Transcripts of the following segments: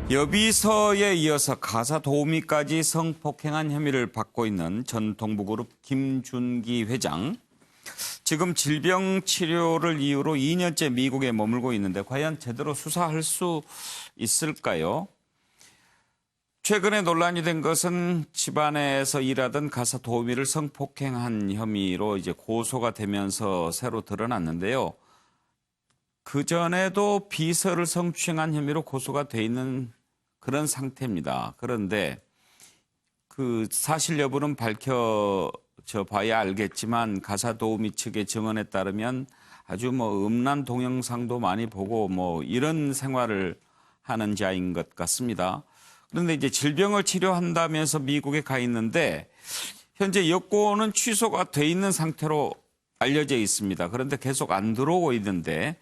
여비서에 이어서 가사 도우미까지 성폭행한 혐의를 받고 있는 전 동부그룹 김준기 회장. 지금 질병 치료를 이유로 2년째 미국에 머물고 있는데 과연 제대로 수사할 수 있을까요? 최근에 논란이 된 것은 집안에서 일하던 가사 도우미를 성폭행한 혐의로 이제 고소가 되면서 새로 드러났는데요. 그전에도 비서를 성추행한 혐의로 고소가 돼 있는 그런 상태입니다. 그런데 그 사실 여부는 밝혀져 봐야 알겠지만 가사 도우미 측의 증언에 따르면 아주 음란 동영상도 많이 보고 이런 생활을 하는 자인 것 같습니다. 그런데 이제 질병을 치료한다면서 미국에 가 있는데 현재 여권은 취소가 돼 있는 상태로 알려져 있습니다. 그런데 계속 안 들어오고 있는데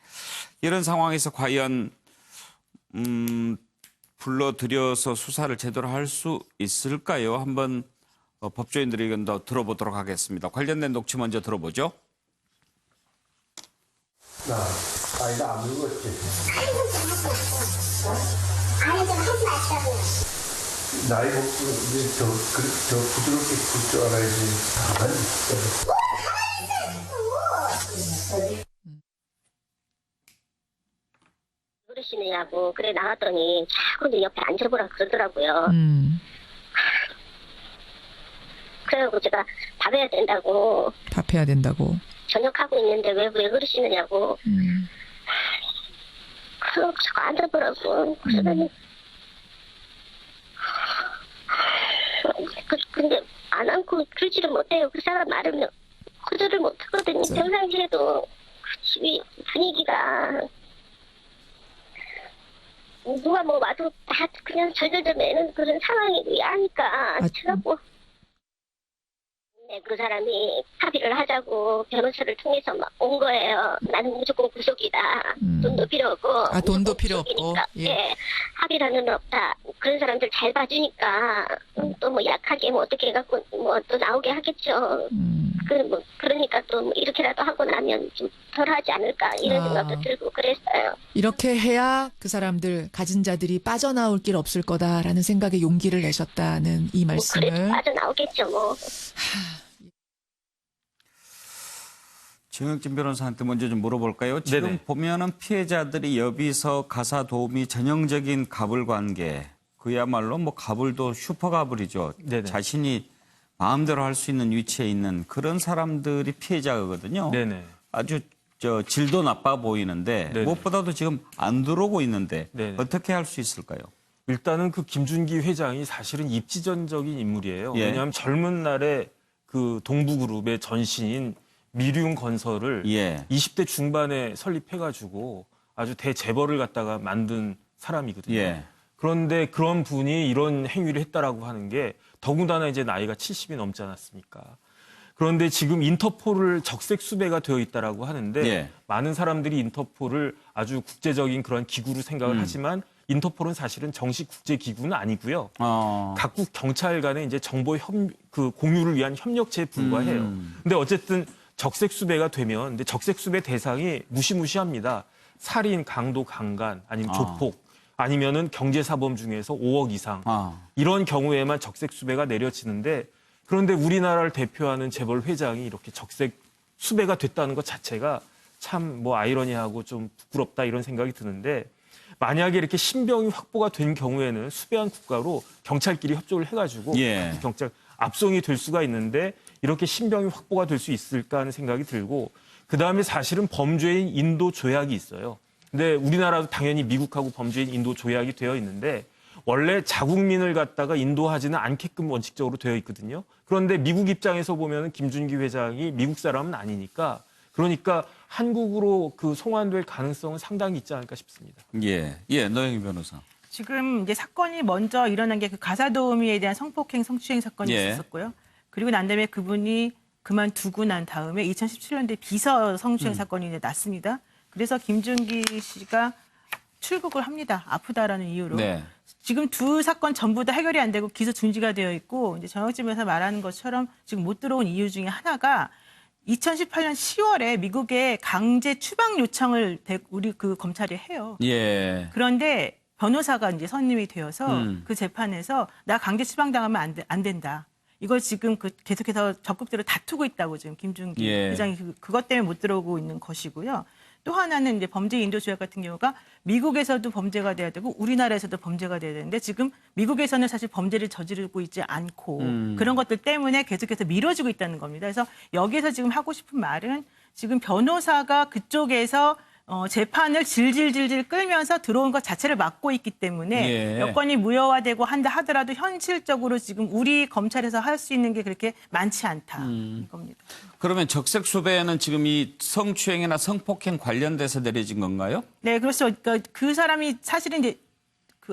이런 상황에서 과연 불러들여서 수사를 제대로 할 수 있을까요? 한번 법조인들 의견도 들어보도록 하겠습니다. 관련된 녹취 먼저 들어보죠. 나 안 늙었지. 아니, 좀 하지 마시라고요. 나이 먹고 이제 저 부드럽게 굴 줄 알아야지. 가만히 있어. 그러시느냐고 그래 나왔더니 자꾸 내 옆에 앉아보라 그러더라고요. 그래가지고 제가 밥해야 된다고. 답해야 된다고. 저녁하고 있는데 왜 그러시느냐고. 그러고 자꾸 앉아보라고. 그러더니 근데 안 안고 들지를 못해요. 그 사람 말을 거절을 못하거든요. 평상시에도 집이 분위기가 누가 와도 다 그냥 절절절 매는 그런 상황이고 하니까 제가 그 사람이 합의를 하자고 변호사를 통해서 온 거예요. 나는 무조건 구속이다. 돈도 필요 없고. 돈도 필요 없고. 예. 합의라는 없다. 그런 사람들 잘 봐주니까 또 약하게 어떻게 해갖고 또 나오게 하겠죠. 그러니까 또 이렇게라도 하고 나면 좀 덜하지 않을까 이런 생각도 들고 그랬어요. 이렇게 해야 그 사람들 가진 자들이 빠져나올 길 없을 거다라는 생각에 용기를 내셨다는 이 말씀을. 그래도 빠져나오겠죠 뭐. 정혁진 변호사한테 먼저 좀 물어볼까요? 지금 네네. 보면은 피해자들이 여비서 가사 도우미 전형적인 갑을 관계, 그야말로 갑을도 슈퍼갑을이죠. 네네. 자신이 마음대로 할 수 있는 위치에 있는 그런 사람들이 피해자거든요. 네네. 아주 질도 나빠 보이는데 네네. 무엇보다도 지금 안 들어오고 있는데 네네. 어떻게 할 수 있을까요? 일단은 그 김준기 회장이 사실은 입지전적인 인물이에요. 예. 왜냐하면 젊은 날에 그 동부그룹의 전신인 미륜건설을 20대 중반에 설립해가지고 아주 대재벌을 갖다가 만든 사람이거든요. 예. 그런데 그런 분이 이런 행위를 했다라고 하는 게 더군다나 이제 나이가 70이 넘지 않았습니까? 그런데 지금 인터폴을 적색 수배가 되어 있다라고 하는데 많은 사람들이 인터폴을 아주 국제적인 그런 기구로 생각을 하지만 인터폴은 사실은 정식 국제 기구는 아니고요. 각국 경찰 간의 이제 정보 공유를 위한 협력체에 불과해요. 근데 어쨌든 적색 수배가 되면 근데 적색 수배 대상이 무시무시합니다. 살인, 강도, 강간, 아니면 조폭, 아니면은 경제사범 중에서 5억 이상 이런 경우에만 적색 수배가 내려지는데 그런데 우리나라를 대표하는 재벌 회장이 이렇게 적색 수배가 됐다는 것 자체가 참 아이러니하고 좀 부끄럽다 이런 생각이 드는데 만약에 이렇게 신병이 확보가 된 경우에는 수배한 국가로 경찰끼리 협조를 해가지고 경찰 압송이 될 수가 있는데 이렇게 신병이 확보가 될 수 있을까 하는 생각이 들고 그다음에 사실은 범죄인 인도 조약이 있어요. 근데 우리나라도 당연히 미국하고 범죄인 인도 조약이 되어 있는데 원래 자국민을 갖다가 인도하지는 않게끔 원칙적으로 되어 있거든요. 그런데 미국 입장에서 보면 김준기 회장이 미국 사람은 아니니까 그러니까 한국으로 송환될 가능성은 상당히 있지 않을까 싶습니다. 노영희 변호사. 지금 이제 사건이 먼저 일어난 게 그 가사 도우미에 대한 성폭행, 성추행 사건이 있었고요. 그리고 난 다음에 그분이 그만두고 난 다음에 2017년도에 비서 성추행 사건이 이제 났습니다. 그래서 김준기 씨가 출국을 합니다. 아프다라는 이유로. 지금 두 사건 전부 다 해결이 안 되고 기소 중지가 되어 있고 이제 정혁진 변호사 말하는 것처럼 지금 못 들어온 이유 중에 하나가 2018년 10월에 미국에 강제 추방 요청을 우리 검찰이 해요. 그런데 변호사가 이제 선임이 되어서 그 재판에서 나 강제 추방당하면 안 된다. 이걸 지금 계속해서 적극적으로 다투고 있다고 지금 김준기 회장이 그것 때문에 못 들어오고 있는 것이고요. 또 하나는 이제 범죄 인도 조약 같은 경우가 미국에서도 범죄가 돼야 되고 우리나라에서도 범죄가 돼야 되는데 지금 미국에서는 사실 범죄를 저지르고 있지 않고 그런 것들 때문에 계속해서 미뤄지고 있다는 겁니다. 그래서 여기에서 지금 하고 싶은 말은 지금 변호사가 그쪽에서 재판을 질질 끌면서 들어온 것 자체를 막고 있기 때문에 여건이 무효화되고 한다 하더라도 현실적으로 지금 우리 검찰에서 할 수 있는 게 그렇게 많지 않다 이겁니다. 그러면 적색수배는 지금 이 성추행이나 성폭행 관련돼서 내려진 건가요? 네, 그렇죠. 그러니까 그 사람이 사실은 이제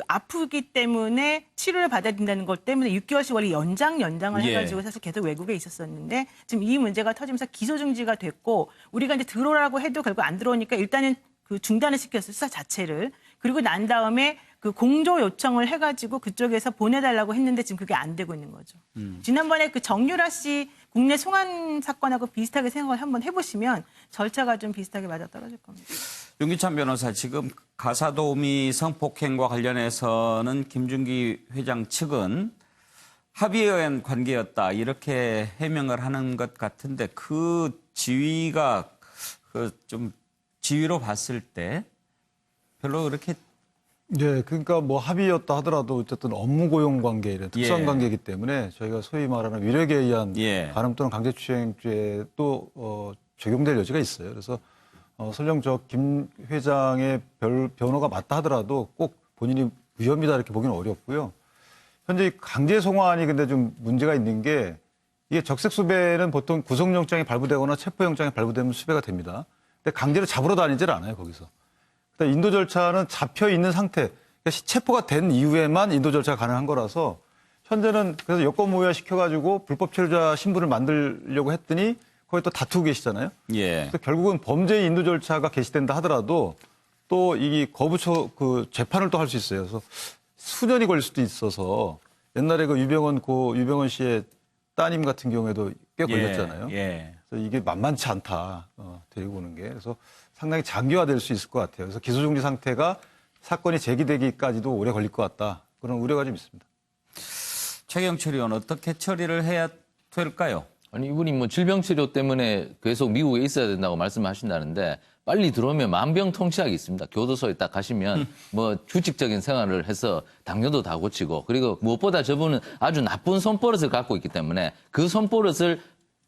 아프기 때문에 치료를 받아야 된다는 것 때문에 6개월씩 원래 연장을 해가지고 사실 계속 외국에 있었었는데 지금 이 문제가 터지면서 기소 중지가 됐고 우리가 이제 들어오라고 해도 결국 안 들어오니까 일단은 그 중단을 시켰어요. 수사 자체를. 그리고 난 다음에 그 공조 요청을 해가지고 그쪽에서 보내달라고 했는데 지금 그게 안 되고 있는 거죠. 지난번에 그 정유라 씨 국내 송환 사건하고 비슷하게 생각을 한번 해보시면 절차가 좀 비슷하게 맞아떨어질 겁니다. 윤기찬 변호사, 지금 가사도우미 성폭행과 관련해서는 김준기 회장 측은 합의에 의한 관계였다 이렇게 해명을 하는 것 같은데 그 지위가 좀 지위로 봤을 때 별로 그렇게 네, 그러니까 뭐 합의였다 하더라도 어쨌든 업무 고용 관계 이런 특수한 관계이기 때문에 저희가 소위 말하는 위력에 의한 간음 또는 강제추행죄도 적용될 여지가 있어요. 그래서 설령 저 김 회장의 변호가 맞다 하더라도 꼭 본인이 위험이다 이렇게 보기는 어렵고요. 현재 강제 송환이 근데 좀 문제가 있는 게 이게 적색수배는 보통 구속영장이 발부되거나 체포영장이 발부되면 수배가 됩니다. 근데 강제로 잡으러 다니질 않아요, 거기서. 그다음 인도 절차는 잡혀 있는 상태, 그러니까 체포가 된 이후에만 인도 절차가 가능한 거라서 현재는 그래서 여권 무효화 시켜가지고 불법 체류자 신분을 만들려고 했더니 거기 또 다투고 계시잖아요. 그래서 결국은 범죄 인도 절차가 개시된다 하더라도 또 이 그 재판을 또 할 수 있어요. 그래서 수년이 걸릴 수도 있어서 옛날에 그 유병원 씨의 따님 같은 경우에도 꽤 걸렸잖아요. 그래서 이게 만만치 않다 데리고 오는 게. 그래서 상당히 장기화될 수 있을 것 같아요. 그래서 기소중지 상태가 사건이 제기되기까지도 오래 걸릴 것 같다. 그런 우려가 좀 있습니다. 최경철 의원 어떻게 처리를 해야 될까요? 아니 이분이 뭐 질병치료 때문에 계속 미국에 있어야 된다고 말씀하신다는데 빨리 들어오면 만병통치약이 있습니다. 교도소에 딱 가시면 뭐 규칙적인 생활을 해서 당뇨도 다 고치고 그리고 무엇보다 저분은 아주 나쁜 손버릇을 갖고 있기 때문에 그 손버릇을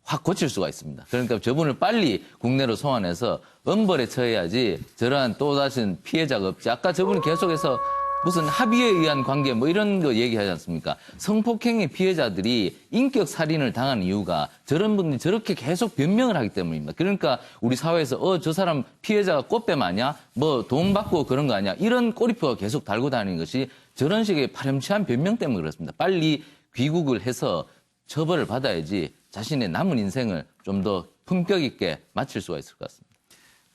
확 고칠 수가 있습니다. 그러니까 저분을 빨리 국내로 송환해서 엄벌에 처해야지 저러한 또 다른 피해자가 없지. 아까 저분이 계속해서 무슨 합의에 의한 관계 뭐 이런 거 얘기하지 않습니까? 성폭행의 피해자들이 인격 살인을 당한 이유가 저런 분들이 저렇게 계속 변명을 하기 때문입니다. 그러니까 우리 사회에서 저 사람 피해자가 꽃뱀 아니야? 뭐 돈 받고 그런 거 아니야? 이런 꼬리표가 계속 달고 다니는 것이 저런 식의 파렴치한 변명 때문에 그렇습니다. 빨리 귀국을 해서 처벌을 받아야지 자신의 남은 인생을 좀 더 품격 있게 마칠 수가 있을 것 같습니다.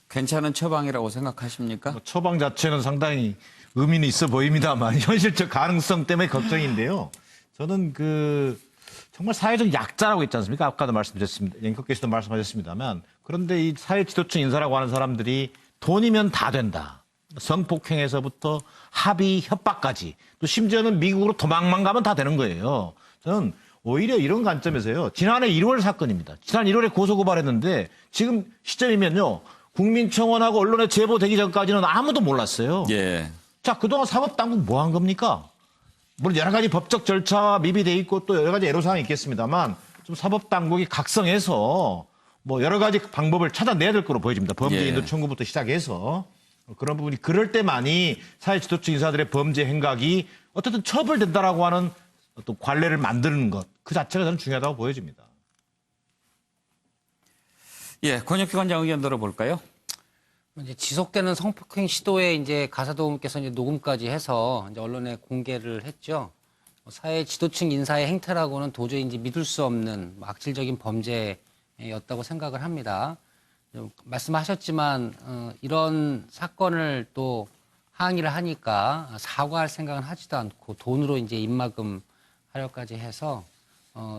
괜찮은 처방이라고 생각하십니까? 처방 자체는 상당히 의미는 있어 보입니다만 현실적 가능성 때문에 걱정인데요. 저는 정말 사회적 약자라고 있지 않습니까? 아까도 말씀드렸습니다. 앵커께서도 말씀하셨습니다만 그런데 이 사회 지도층 인사라고 하는 사람들이 돈이면 다 된다. 성폭행에서부터 합의, 협박까지 또 심지어는 미국으로 도망만 가면 다 되는 거예요. 저는 오히려 이런 관점에서요. 지난해 1월 사건입니다. 지난 1월에 고소고발했는데 지금 시점이면요. 국민청원하고 언론에 제보되기 전까지는 아무도 몰랐어요. 자, 그동안 사법당국 뭐 한 겁니까? 물론 여러 가지 법적 절차와 미비돼 있고 또 여러 가지 애로사항이 있겠습니다만 좀 사법당국이 각성해서 뭐 여러 가지 방법을 찾아내야 될 거로 보여집니다. 범죄 인도 청구부터 시작해서 그런 부분이 그럴 때만이 사회 지도층 인사들의 범죄 행각이 어쨌든 처벌된다라고 하는 어떤 관례를 만드는 것 그 자체가 저는 중요하다고 보여집니다. 권혁기관장 의견 들어볼까요? 이제 지속되는 성폭행 시도에 이제 가사도우미께서 이제 녹음까지 해서 이제 언론에 공개를 했죠. 사회 지도층 인사의 행태라고는 도저히 이제 믿을 수 없는 악질적인 범죄였다고 생각을 합니다. 말씀하셨지만 이런 사건을 또 항의를 하니까 사과할 생각은 하지도 않고 돈으로 이제 입막음 하려까지 해서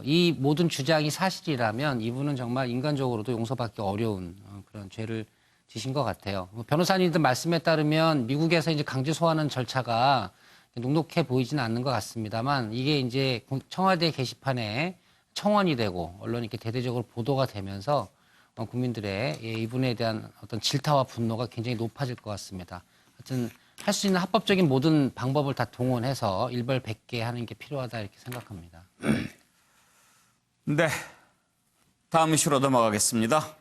이 모든 주장이 사실이라면 이분은 정말 인간적으로도 용서받기 어려운 그런 죄를 지신 것 같아요. 변호사님들 말씀에 따르면 미국에서 이제 강제 소환하는 절차가 녹록해 보이지는 않는 것 같습니다만 이게 이제 청와대 게시판에 청원이 되고 언론이 이렇게 대대적으로 보도가 되면서 국민들의 이분에 대한 어떤 질타와 분노가 굉장히 높아질 것 같습니다. 하여튼 할 수 있는 합법적인 모든 방법을 다 동원해서 일벌백계 하는 게 필요하다 이렇게 생각합니다. 네, 다음 이슈로 넘어가겠습니다.